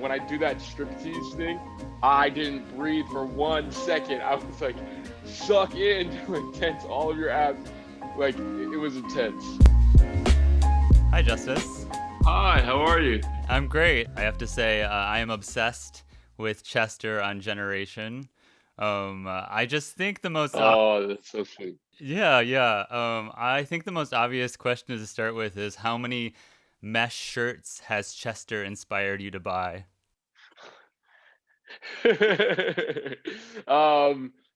When I do that striptease thing, I didn't breathe for 1 second. I was like, suck in, like tense all of your abs. Like it was intense. Hi, Justice. Hi, how are you? I'm great. I have to say, I am obsessed with Chester on Generation. I just think the most Oh, that's so sweet. yeah. I think the most obvious question to start with is how many mesh shirts has Chester inspired you to buy?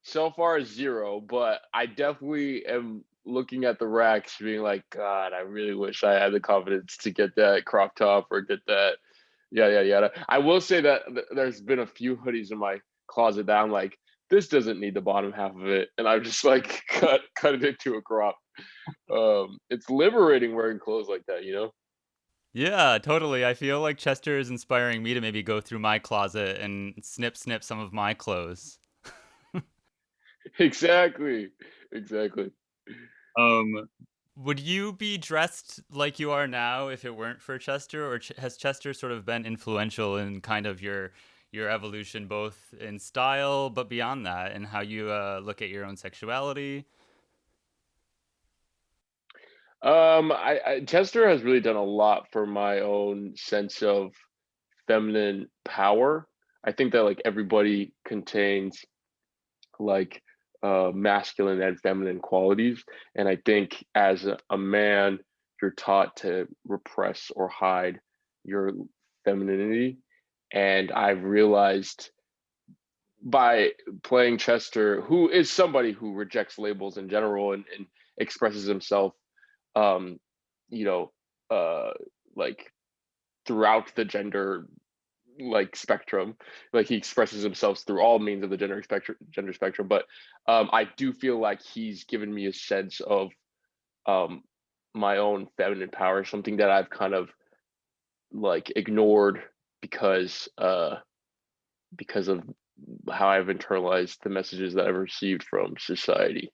So far zero, but I definitely am looking at the racks, being like, God, I really wish I had the confidence to get that crop top or get that, yada yada yada. I will say that there's been a few hoodies in my closet that I'm like, this doesn't need the bottom half of it, and I've just like cut it into a crop. It's liberating wearing clothes like that, you know? Yeah, totally. I feel like Chester is inspiring me to maybe go through my closet and snip some of my clothes. Exactly, exactly. Um, would you be dressed like you are now if it weren't for Chester, or has Chester sort of been influential in kind of your evolution, both in style, but beyond that, and how you look at your own sexuality? I Chester has really done a lot for my own sense of feminine power. I think that like everybody contains like masculine and feminine qualities, and I think as a man, you're taught to repress or hide your femininity. And I've realized by playing Chester, who is somebody who rejects labels in general and expresses himself um, you know, uh, like throughout the gender like spectrum. Like he expresses himself through all means of the gender spectrum. But I do feel like he's given me a sense of um, my own feminine power, something that I've kind of like ignored because because of how I've internalized the messages that I've received from society.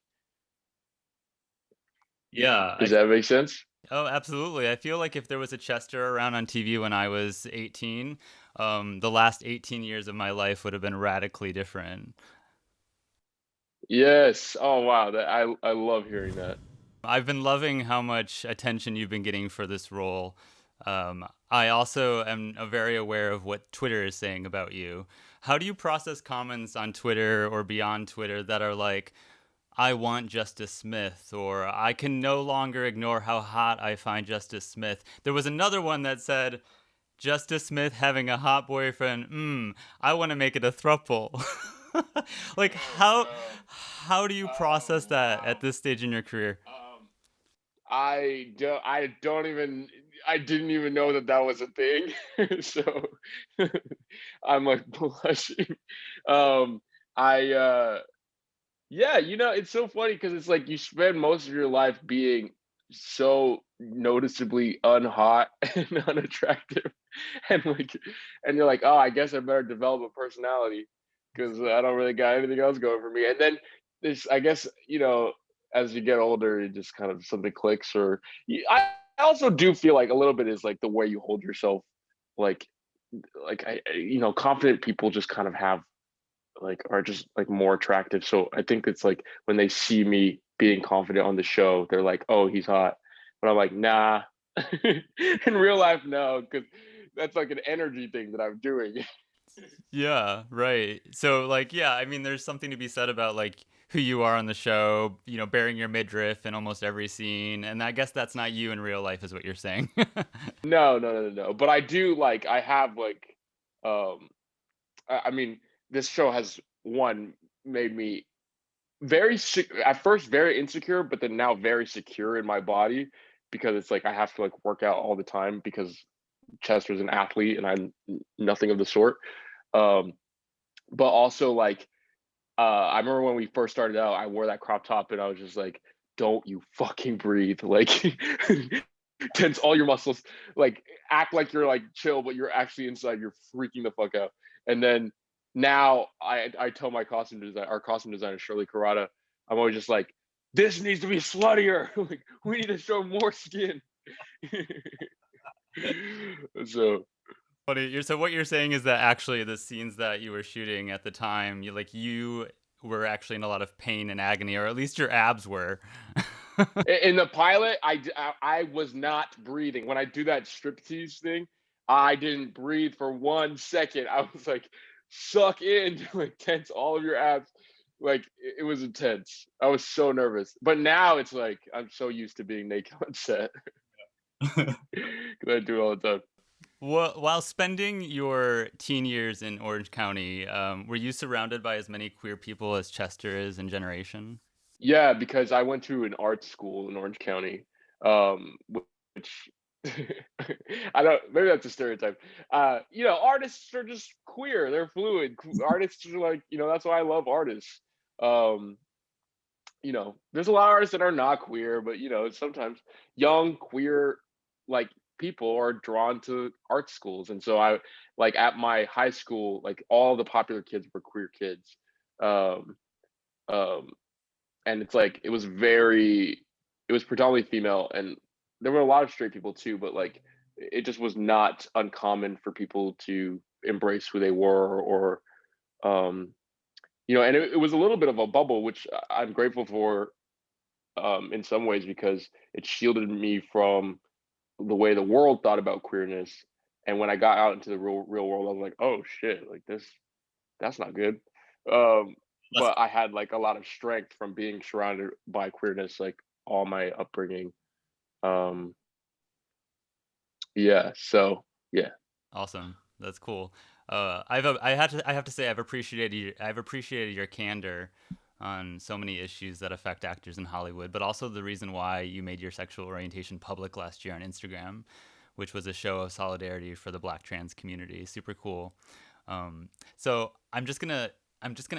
Yeah, Does that make sense? oh, absolutely. I feel like if there was a Chester around on TV when I was 18, the last 18 years of my life would have been radically different. Yes. Oh wow, that I love hearing that. I've been loving how much attention you've been getting for this role. I also am very aware of what Twitter is saying about you. How do you process comments on Twitter or beyond Twitter that are like, I want Justice Smith, or I can no longer ignore how hot I find Justice Smith? There was another one that said, Justice Smith having a hot boyfriend, I want to make it a thruple. Like, how do you process that at Wow. this stage in your career? Um, I don't even I didn't even know that that was a thing. So I'm like blushing. Um, I Yeah, it's so funny because it's like you spend most of your life being so noticeably unhot and unattractive, and like, and you're like, oh, I guess I better develop a personality because I don't really got anything else going for me. And then this, I guess, as you get older, it just kind of something clicks. Or I also do feel like a little bit is like the way you hold yourself, like, confident people just kind of have like are just like more attractive. So I think it's like when they see me being confident on the show, they're like, "Oh, he's hot," but I'm like, "Nah." In real life, no, because that's like an energy thing that I'm doing. Yeah, right. So, like, yeah, I mean, there's something to be said about like who you are on the show, bearing your midriff in almost every scene. And I guess that's not you in real life, is what you're saying. No, no, no, no, no. But I do like I have like, um, I mean, this show has one made me at first very insecure, but then now very secure in my body because it's like I have to like work out all the time because Chester's an athlete and I'm nothing of the sort. Um, but also like I remember when we first started out, I wore that crop top and I was just like, "Don't you fucking breathe!" Like, tense all your muscles, like act like you're like chill, but you're actually inside. You're freaking the fuck out. And then now I tell my our costume designer Shirley Carrata, I'm always just like, "This needs to be sluttier. Like, we need to show more skin." So Funny. So what you're saying is that actually the scenes that you were shooting at the time, you were actually in a lot of pain and agony, or at least your abs were. In the pilot, I was not breathing. When I do that striptease thing, I didn't breathe for 1 second. I was like, suck in, like tense all of your abs. Like it was intense. I was so nervous. But now it's like I'm so used to being naked on set because I do it all the time. While spending your teen years in Orange County, were you surrounded by as many queer people as Chester is in Generation? Yeah, because I went to an art school in Orange County, which I don't. Maybe that's a stereotype. Artists are just queer. They're fluid. Artists are like, that's why I love artists. Um, there's a lot of artists that are not queer, but sometimes young queer like people are drawn to art schools, and so I like at my high school, like all the popular kids were queer kids. Um, um, and it's like it was predominantly female, and there were a lot of straight people too, but like it just was not uncommon for people to embrace who they were, or um and it was a little bit of a bubble, which I'm grateful for, in some ways, because it shielded me from the way the world thought about queerness. And when I got out into the real world, I was like, oh shit, like that's not good. Um, That's but I had like a lot of strength from being surrounded by queerness, like all my upbringing. Um, yeah, so yeah. awesome. That's cool. I have to say I've appreciated your candor on so many issues that affect actors in Hollywood, but also the reason why you made your sexual orientation public last year on Instagram, which was a show of solidarity for the Black trans community. Super cool. So I'm just gonna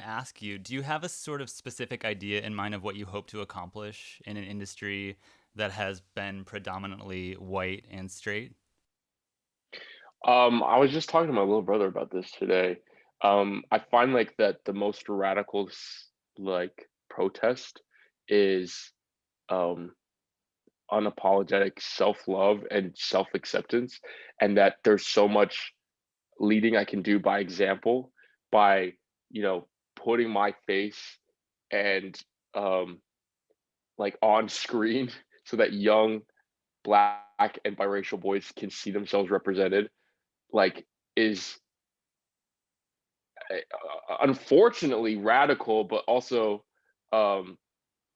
ask you: do you have a sort of specific idea in mind of what you hope to accomplish in an industry that has been predominantly white and straight? I was just talking to my little brother about this today. I find like that the most radical like protest is um unapologetic self-love and self-acceptance, and that there's so much leading I can do by example, by putting my face and um like on screen so that young black and biracial boys can see themselves represented, like is unfortunately radical, but also um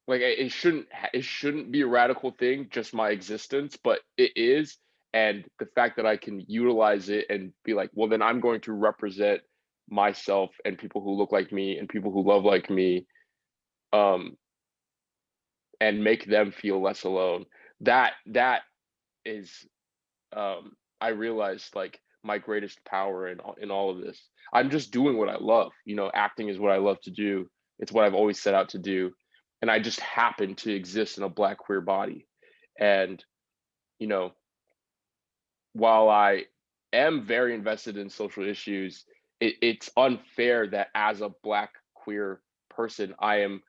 like it shouldn't be a radical thing, just my existence, but it is. And the fact that I can utilize it and be like, well, then I'm going to represent myself and people who look like me and people who love like me, um and make them feel less alone. That is, I realized, like my greatest power in all of this. I'm just doing what I love. Acting is what I love to do. It's what I've always set out to do, and I just happen to exist in a black queer body. And you know, while I am very invested in social issues, it's unfair that as a black queer person, I am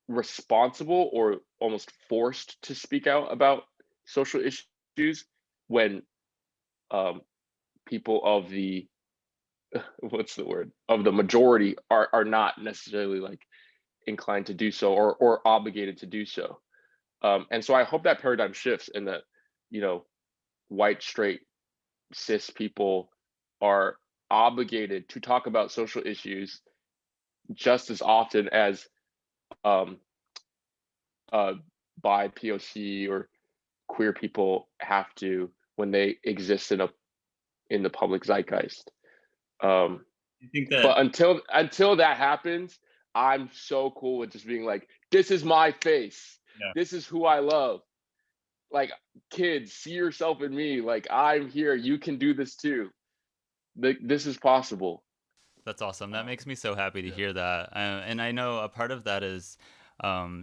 responsible or almost forced to speak out about social issues when um, people of the what's the word, of the majority are not necessarily like inclined to do so, or obligated to do so. And so I hope that paradigm shifts, and that you know white straight cis people are obligated to talk about social issues just as often as um, uh, bi POC or queer people have to when they exist in the public zeitgeist. Um, You think that but until that happens, I'm so cool with just being like, this is my face. yeah. This is who I love. Like, kids, see yourself in me. Like, I'm here. You can do this too. This is possible. That's awesome. That Um, makes me so happy to yeah. hear that. And I know a part of that is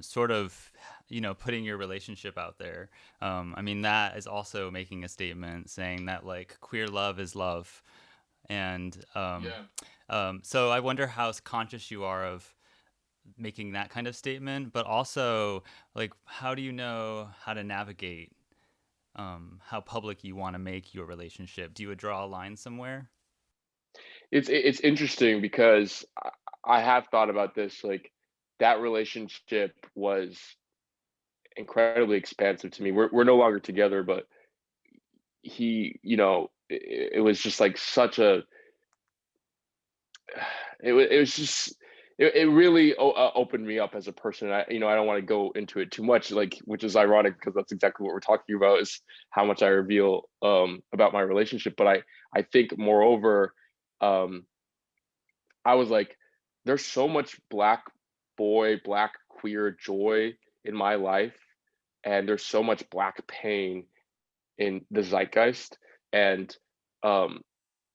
sort of, putting your relationship out there. I mean, that is also making a statement saying that like queer love is love. And Yeah. so I wonder how conscious you are of making that kind of statement, but also like, how do you know how to navigate how public you want to make your relationship? Do you draw a line somewhere? It's interesting because I have thought about this. Like that relationship was incredibly expansive to me. We're no longer together, but it was just like such a it was just it really opened me up as a person. I don't want to go into it too much, like, which is ironic because that's exactly what we're talking about, is how much I reveal about my relationship. But I think moreover, um I was like, there's so much black boy, black queer joy in my life, and there's so much black pain in the zeitgeist. And um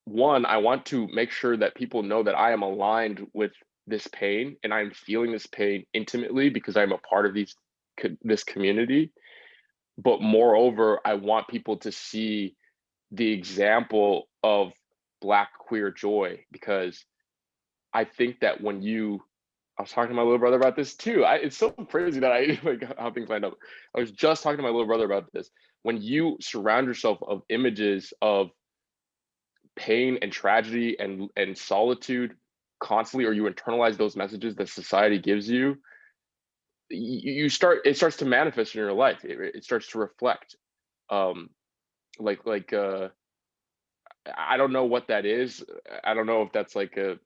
one, I want to make sure that people know that I am aligned with this pain and I'm feeling this pain intimately because I'm a part of this community. But moreover, I want people to see the example of black queer joy, because I think that I was talking to my little brother about this too. It's so crazy that I like how things lined up. I was just talking to my little brother about this. When you surround yourself of images of pain and tragedy and solitude constantly, or you internalize those messages that society gives you, it starts to manifest in your life. It starts to reflect. Um, like I don't know what that is. I don't know if that's like a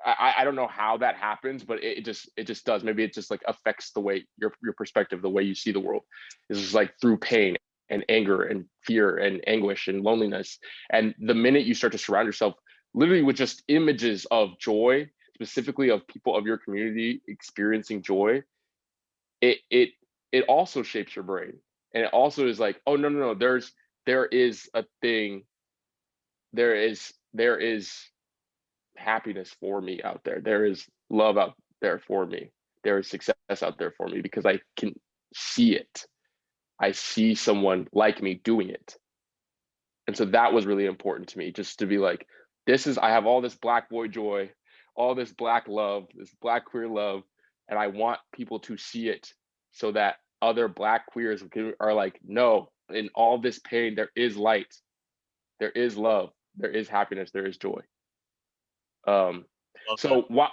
I don't know how that happens, but it just does. Maybe it just like affects the way your perspective, the way you see the world, is just like through pain and anger and fear and anguish and loneliness. And the minute you start to surround yourself literally with just images of joy, specifically of people of your community experiencing joy, it it it also shapes your brain. And it also is like, oh, no, no, no, there is a thing, there is happiness for me out there. There is love out there for me. There is success out there for me because I can see it. I see someone like me doing it. And so that was really important to me, just to be like, I have all this black boy joy, all this black love, this black queer love, and I want people to see it so that other black queers are like, no, in all this pain, there is light, there is love, there is happiness, there is joy. Um, Love that. so what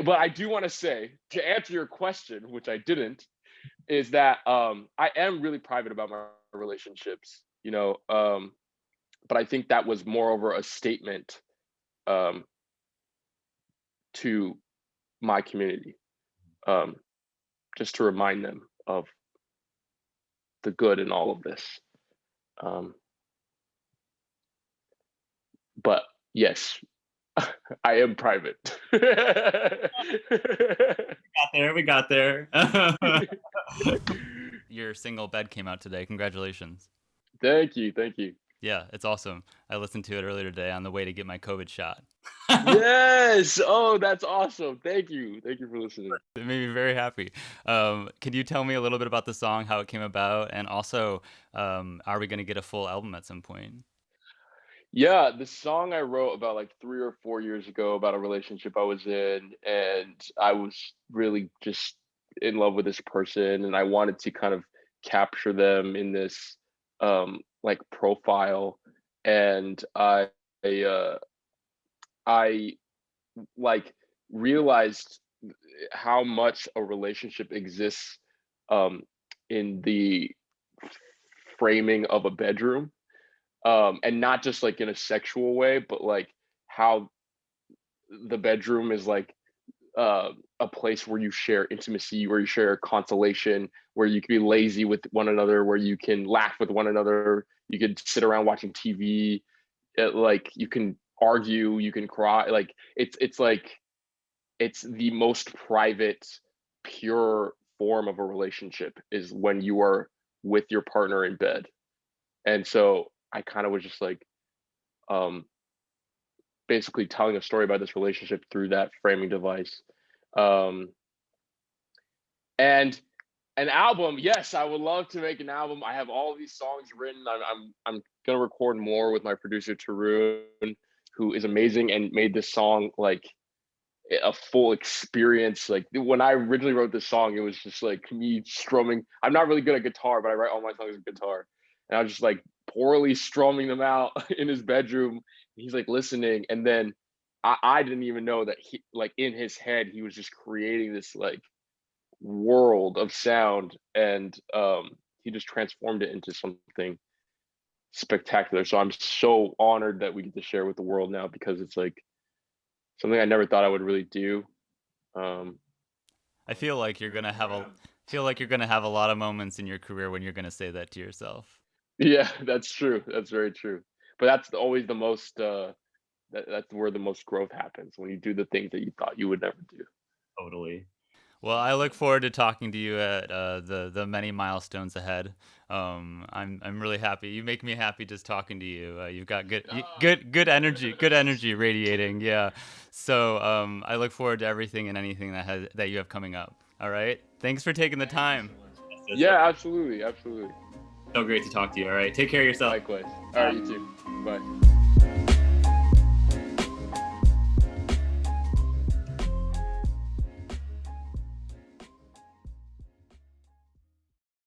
but I do want to say, to answer your question, which I didn't, is that I am really private about my relationships, but I think that was moreover a statement um, to my community, um, just to remind them of the good in all of this. Um, but yes, I am private. Got there. We got there. Your single bed came out today. Congratulations. Thank you, thank you. Yeah, it's awesome. I listened to it earlier today on the way to get my COVID shot. Yes. Oh, that's awesome. Thank you for listening. It made me very happy. Can you tell me a little bit about the song, how it came about, and also, are we going to get a full album at some point? Yeah, the song I wrote about like 3 or 4 years ago about a relationship I was in, and I was really just in love with this person, and I wanted to kind of capture them in this like profile. And I I like realized how much a relationship exists um in the framing of a bedroom, and not just like in a sexual way, but like how the bedroom is like a place where you share intimacy, where you share consolation, where you can be lazy with one another, where you can laugh with one another, you could sit around watching TV, like you can argue, you can cry. Like it's like it's the most private, pure form of a relationship is when you are with your partner in bed. And so I kind of was just like, um, basically telling a story about this relationship through that framing device. Um, and an album, yes, I would love to make an album. I have all these songs written. I'm gonna record more with my producer Tarun, who is amazing and made this song like a full experience. Like when I originally wrote this song, it was just like me strumming. I'm not really good at guitar, but I write all my songs with guitar, and I was just like poorly strumming them out in his bedroom. He's like listening, and then I didn't even know that he, like in his head, he was just creating this like world of sound, and he just transformed it into something spectacular. So I'm so honored that we get to share with the world now, because it's like something I never thought I would really do. Um, I feel like you're gonna have a lot of moments in your career when you're gonna say that to yourself. yeah, that's true. That's very true. But that's always the most. That's where the most growth happens, when you do the things that you thought you would never do. Totally. Well, I look forward to talking to you at the many milestones ahead. I'm really happy. You make me happy just talking to you. You've got good energy radiating. Yeah. So I look forward to everything and anything that you have coming up. All right. Thanks for taking the time. It's Yeah, absolutely, absolutely. so great to talk to you. All right. Take care of yourself. Likewise. All right, Bye. you too. Bye.